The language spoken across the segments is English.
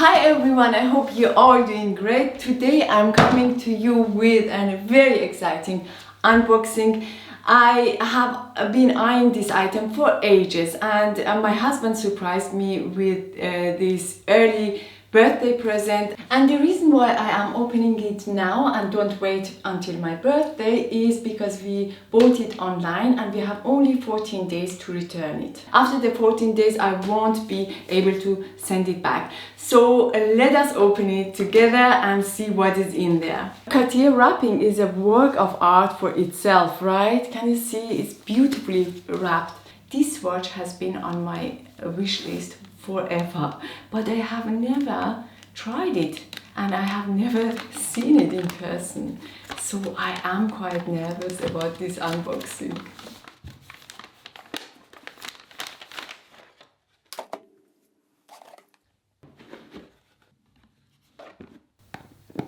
Hi everyone, I hope you're all doing great. Today I'm coming to you with a very exciting unboxing. I have been eyeing this item for ages, and my husband surprised me with this early birthday present. And the reason why I am opening it now and don't wait until my birthday is because we bought it online and we have only 14 days to return it. After the 14 days I won't be able to send it back. So let us open it together and see what is in there. Cartier wrapping is a work of art for itself, right? Can you see? It's beautifully wrapped. This watch has been on my wish list forever, but I have never tried it and I have never seen it in person. So I am quite nervous about this unboxing.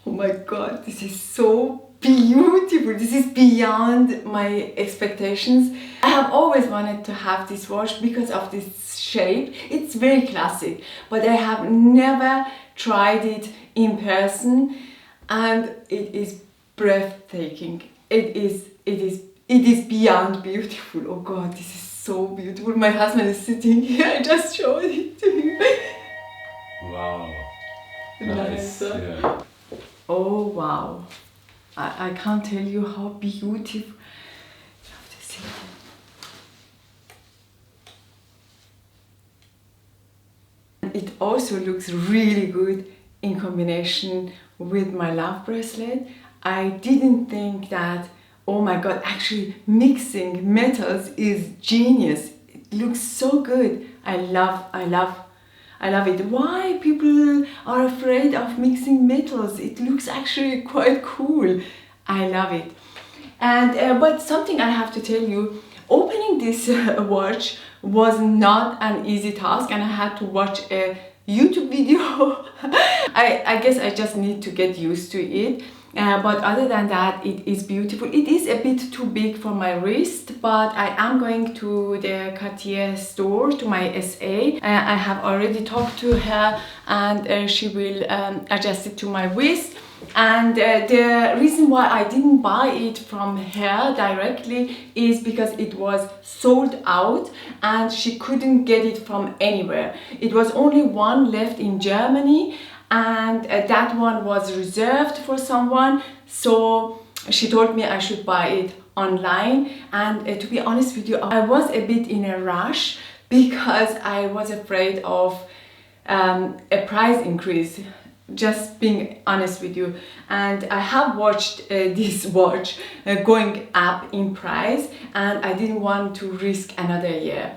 Oh my god, this is so beautiful. This is beyond my expectations. I have always wanted to have this watch because of this shape. It's very classic, but I have never tried it in person and it is breathtaking. It is beyond beautiful. Oh god, this is so beautiful. My husband is sitting here. I just showed it to him. Wow. Nice. Yeah. Oh wow, I can't tell you how beautiful. You have to see. It also looks really good in combination with my love bracelet. I didn't think that, oh my god, actually mixing metals is genius. It looks so good. I love it. Why people are afraid of mixing metals? It looks actually quite cool. I love it. And but something I have to tell you, opening this watch was not an easy task and I had to watch a YouTube video. I guess I just need to get used to it. But other than that, it is beautiful. It is a bit too big for my wrist, but I am going to the Cartier store, to my SA. I have already talked to her and she will adjust it to my waist. And the reason why I didn't buy it from her directly is because it was sold out and she couldn't get it from anywhere. It was only one left in Germany, and that one was reserved for someone, so she told me I should buy it online. And to be honest with you, I was a bit in a rush because I was afraid of a price increase, just being honest with you. And I have watched this watch going up in price and I didn't want to risk another year.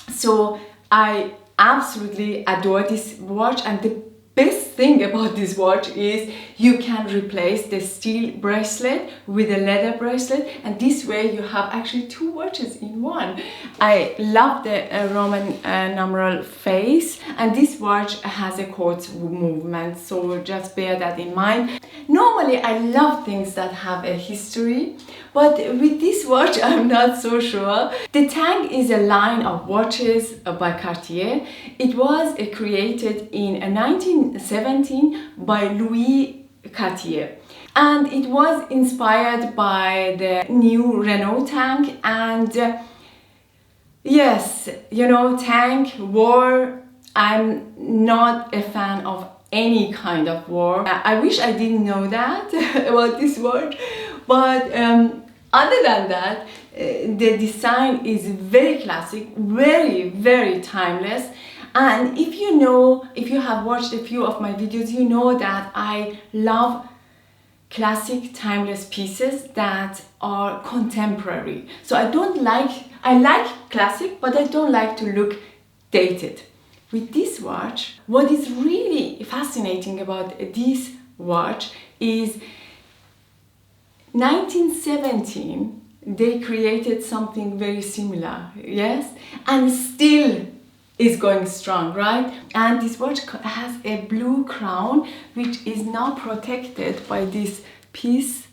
So I absolutely adore this watch, and the best thing about this watch is you can replace the steel bracelet with a leather bracelet, and this way you have actually two watches in one. I love the Roman numeral face, and this watch has a quartz movement, so just bear that in mind. Normally I love things that have a history, but with this watch I'm not so sure. The Tank is a line of watches by Cartier. It was created in 1917 by Louis Cartier, and it was inspired by the new Renault tank. And yes, you know, tank, war, I'm not a fan of any kind of war. I wish I didn't know that about this watch, but other than that, the design is very classic, very timeless. And if you have watched a few of my videos, you know that I love classic timeless pieces that are contemporary. So I like classic, but I don't like to look dated. With this watch, what is really fascinating about this watch is 1917 they created something very similar, yes, and still is going strong, right? And this watch has a blue crown which is now protected by this piece.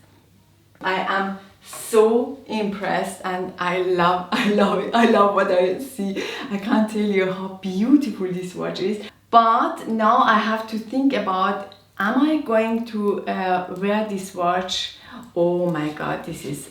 I am so impressed and I love it. I love what I see. I can't tell you how beautiful this watch is. But now I have to think about, am I going to wear this watch? Oh my god, this is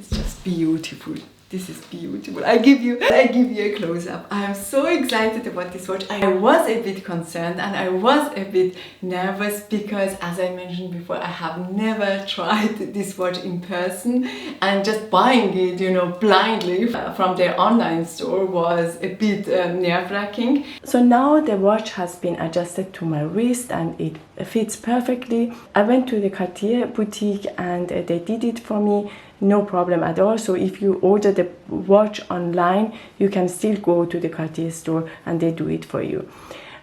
just beautiful. This is beautiful. I give you a close-up. I am so excited about this watch. I was a bit concerned and I was a bit nervous because, as I mentioned before, I have never tried this watch in person, and just buying it, you know, blindly from their online store was a bit nerve-wracking. So now the watch has been adjusted to my wrist and it fits perfectly. I went to the Cartier boutique and they did it for me. No problem at all. So if you order the watch online, you can still go to the Cartier store and they do it for you.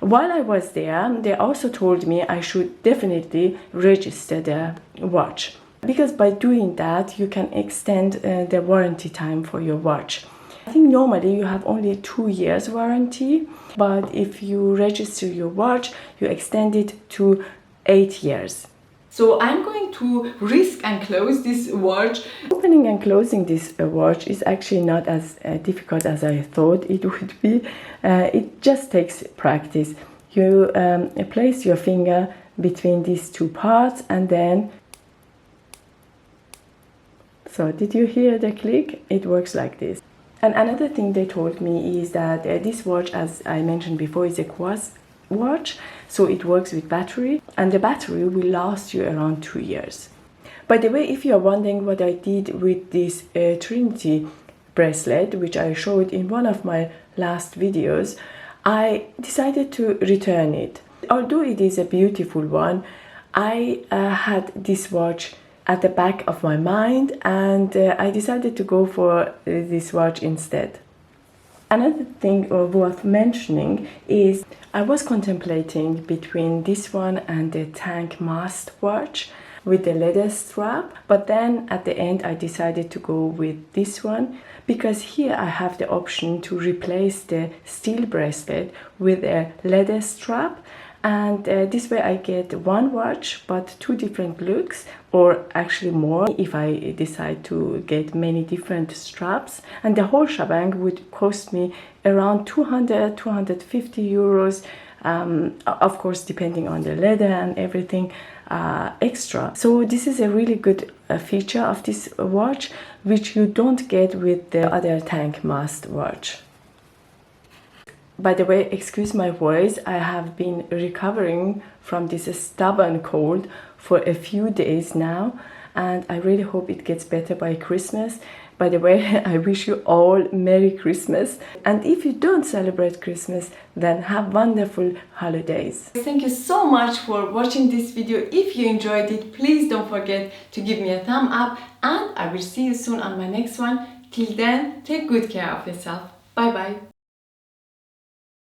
While I was there, they also told me I should definitely register the watch, because by doing that you can extend the warranty time for your watch. I think normally you have only 2 years warranty, but if you register your watch, you extend it to 8 years. So I'm going to risk and close this watch. Opening and closing this watch is actually not as difficult as I thought it would be. It just takes practice. You place your finger between these two parts and then... So did you hear the click? It works like this. And another thing they told me is that this watch, as I mentioned before, is a quartz watch, so it works with battery, and the battery will last you around 2 years. By the way, if you are wondering what I did with this Trinity bracelet, which I showed in one of my last videos, I decided to return it. Although it is a beautiful one, I had this watch at the back of my mind, and I decided to go for this watch instead. Another thing worth mentioning is I was contemplating between this one and the Tank Must watch with the leather strap, but then at the end I decided to go with this one because here I have the option to replace the steel bracelet with a leather strap, and this way I get one watch but 2 different looks, or actually more if I decide to get many different straps, and the whole shebang would cost me around 200-250 euros, of course depending on the leather and everything extra. So this is a really good feature of this watch, which you don't get with the other Tank Must watch. By the way, excuse my voice, I have been recovering from this stubborn cold for a few days now, and I really hope it gets better by Christmas. By the way, I wish you all Merry Christmas, and if you don't celebrate Christmas, then have wonderful holidays. Thank you so much for watching this video. If you enjoyed it, please don't forget to give me a thumb up, and I will see you soon on my next one. Till then, take good care of yourself. Bye bye.